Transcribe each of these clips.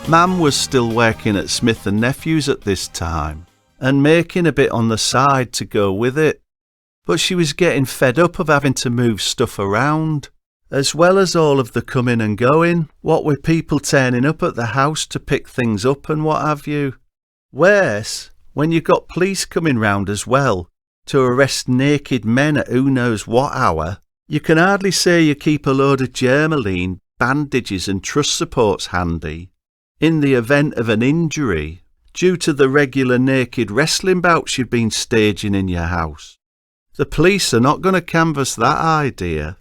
Mam was still working at Smith & Nephew's at this time, and making a bit on the side to go with it. But she was getting fed up of having to move stuff around, as well as all of the coming and going, what with people turning up at the house to pick things up and what have you. Worse, when you've got police coming round as well, to arrest naked men at who knows what hour, you can hardly say you keep a load of Germaline, bandages and truss supports handy, in the event of an injury, due to the regular naked wrestling bouts you've been staging in your house. The police are not going to canvass that idea.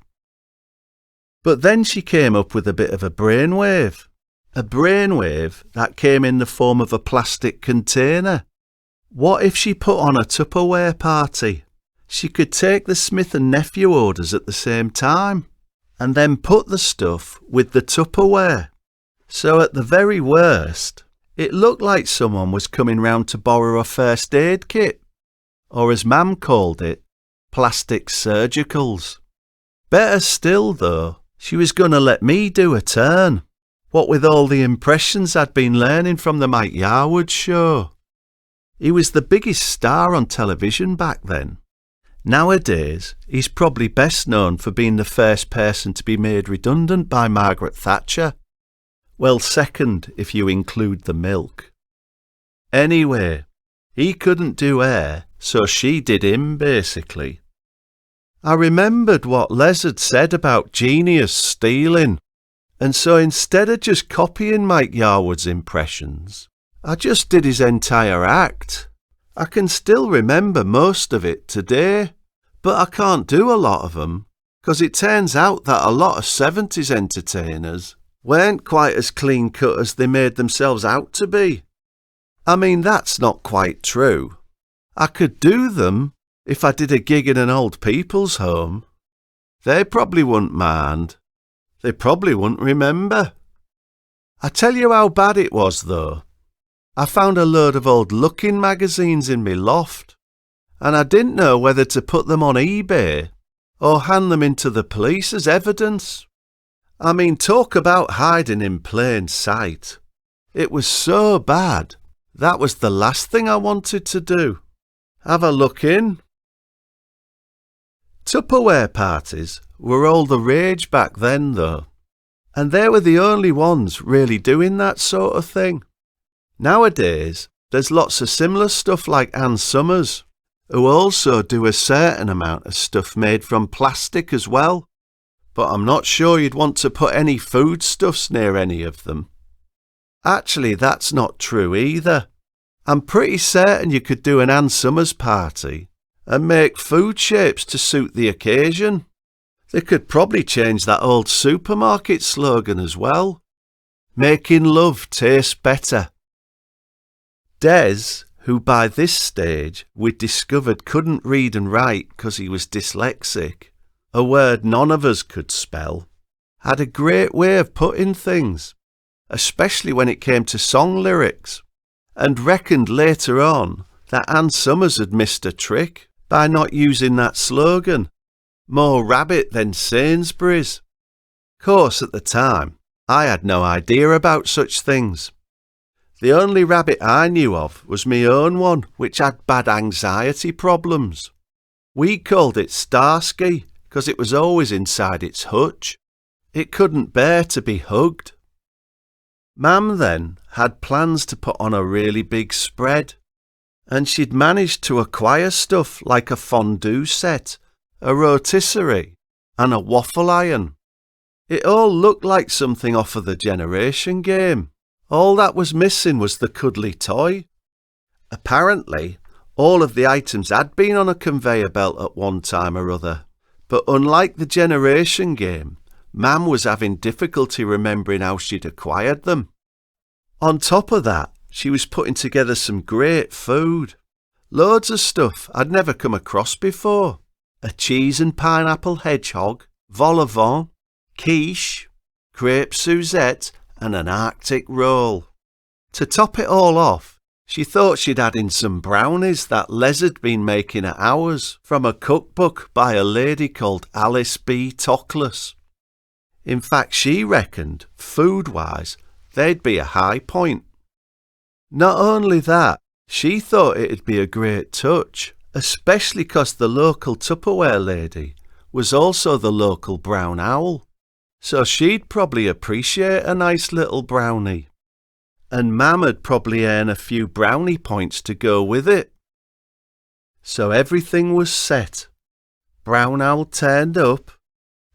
But then she came up with a bit of a brainwave. A brainwave that came in the form of a plastic container. What if she put on a Tupperware party? She could take the Smith & Nephew orders at the same time, and then put the stuff with the Tupperware. So at the very worst, it looked like someone was coming round to borrow a first aid kit, or as Mam called it, plastic surgicals. Better still though, she was going to let me do a turn, what with all the impressions I'd been learning from the Mike Yarwood show. He was the biggest star on television back then. Nowadays, he's probably best known for being the first person to be made redundant by Margaret Thatcher. Well, second if you include the milk. Anyway, he couldn't do her, so she did him, basically. I remembered what Les had said about genius stealing, and so instead of just copying Mike Yarwood's impressions, I just did his entire act. I can still remember most of it today, but I can't do a lot of them, because it turns out that a lot of 70s entertainers weren't quite as clean-cut as they made themselves out to be. I mean, that's not quite true. I could do them if I did a gig in an old people's home. They probably wouldn't mind. They probably wouldn't remember. I tell you how bad it was, though. I found a load of old looking magazines in me loft, and I didn't know whether to put them on eBay or hand them into the police as evidence. I mean, talk about hiding in plain sight. It was so bad, that was the last thing I wanted to do. Have a look in. Tupperware parties were all the rage back then, though, and they were the only ones really doing that sort of thing. Nowadays, there's lots of similar stuff like Ann Summers, who also do a certain amount of stuff made from plastic as well, but I'm not sure you'd want to put any foodstuffs near any of them. Actually, that's not true either. I'm pretty certain you could do an Ann Summers party and make food shapes to suit the occasion. They could probably change that old supermarket slogan as well. Making love taste better. Des, who by this stage we'd discovered couldn't read and write because he was dyslexic, a word none of us could spell, had a great way of putting things, especially when it came to song lyrics, and reckoned later on that Ann Summers had missed a trick by not using that slogan, more rabbit than Sainsbury's. Course at the time, I had no idea about such things. The only rabbit I knew of was my own one, which had bad anxiety problems. We called it Starsky because it was always inside its hutch. It couldn't bear to be hugged. Mam then had plans to put on a really big spread, and she'd managed to acquire stuff like a fondue set, a rotisserie, and a waffle iron. It all looked like something off of the Generation game. All that was missing was the cuddly toy. Apparently, all of the items had been on a conveyor belt at one time or other, but unlike the Generation game, Mam was having difficulty remembering how she'd acquired them. On top of that, she was putting together some great food. Loads of stuff I'd never come across before. A cheese and pineapple hedgehog, vol au vent, quiche, crepe Suzette, and an Arctic roll. To top it all off, she thought she'd add in some brownies that Les had been making at hours from a cookbook by a lady called Alice B. Toklas. In fact, she reckoned, food-wise, They'd be a high point. Not only that, she thought it'd be a great touch, especially 'cause the local Tupperware lady was also the local brown owl. So she'd probably appreciate a nice little brownie. And Mam'd probably earn a few brownie points to go with it. So everything was set. Brown Owl turned up,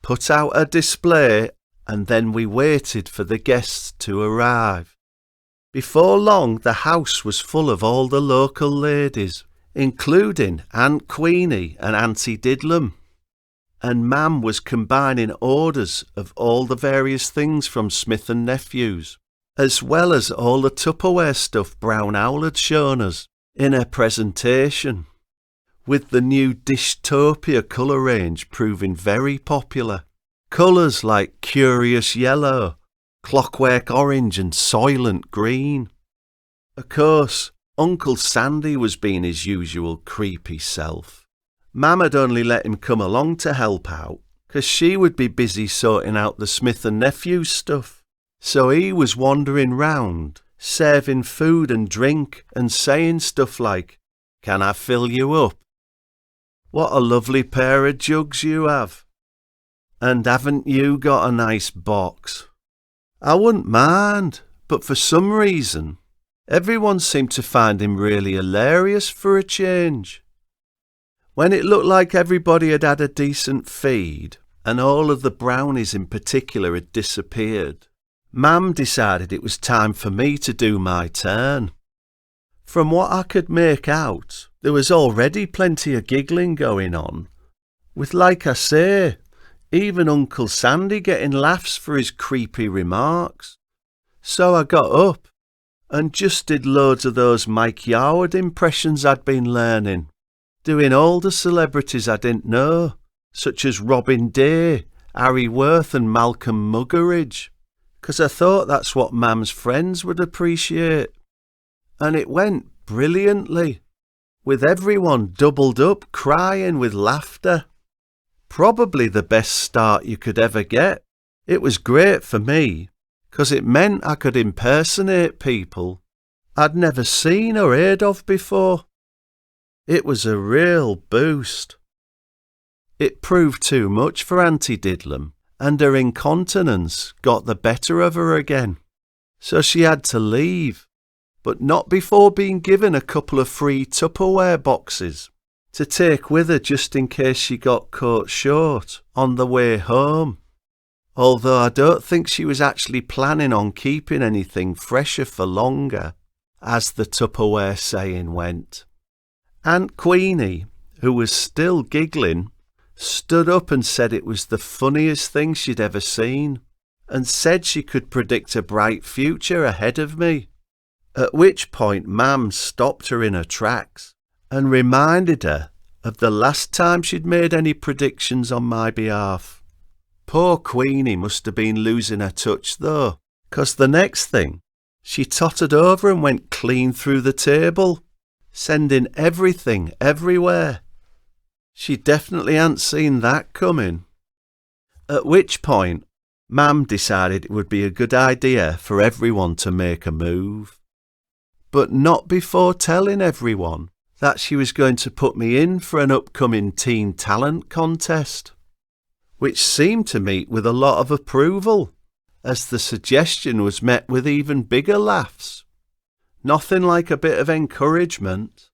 put out a display, and then we waited for the guests to arrive. Before long, the house was full of all the local ladies, including Aunt Queenie and Auntie Didlum. And Mam was combining orders of all the various things from Smith and Nephews, as well as all the Tupperware stuff Brown Owl had shown us in her presentation, with the new Dishtopia colour range proving very popular. Colours like Curious Yellow, Clockwork Orange and Soylent Green. Of course, Uncle Sandy was being his usual creepy self. Mam had only let him come along to help out, 'cause she would be busy sorting out the Smith and Nephews stuff. So he was wandering round, serving food and drink and saying stuff like, "Can I fill you up? What a lovely pair of jugs you have. And haven't you got a nice box?" I wouldn't mind, but for some reason, everyone seemed to find him really hilarious for a change. When it looked like everybody had had a decent feed, and all of the brownies in particular had disappeared, Mam decided it was time for me to do my turn. From what I could make out, there was already plenty of giggling going on, with, like I say, even Uncle Sandy getting laughs for his creepy remarks. So I got up and just did loads of those Mike Yarwood impressions I'd been learning, doing all the celebrities I didn't know, such as Robin Day, Harry Worth and Malcolm Muggeridge, 'cause I thought that's what Mam's friends would appreciate. And it went brilliantly, with everyone doubled up crying with laughter. Probably the best start you could ever get. It was great for me, 'cause it meant I could impersonate people I'd never seen or heard of before. It was a real boost. It proved too much for Auntie Didlum, and her incontinence got the better of her again. So she had to leave, but not before being given a couple of free Tupperware boxes to take with her just in case she got caught short on the way home. Although I don't think she was actually planning on keeping anything fresher for longer, as the Tupperware saying went. Aunt Queenie, who was still giggling, stood up and said it was the funniest thing she'd ever seen, and said she could predict a bright future ahead of me. At which point Mam stopped her in her tracks and reminded her of the last time she'd made any predictions on my behalf. Poor Queenie must have been losing her touch though, 'cause the next thing, she tottered over and went clean through the table, sending everything everywhere. She definitely hadn't seen that coming. At which point, Mam decided it would be a good idea for everyone to make a move. But not before telling everyone that she was going to put me in for an upcoming teen talent contest, which seemed to meet with a lot of approval, as the suggestion was met with even bigger laughs. Nothing like a bit of encouragement.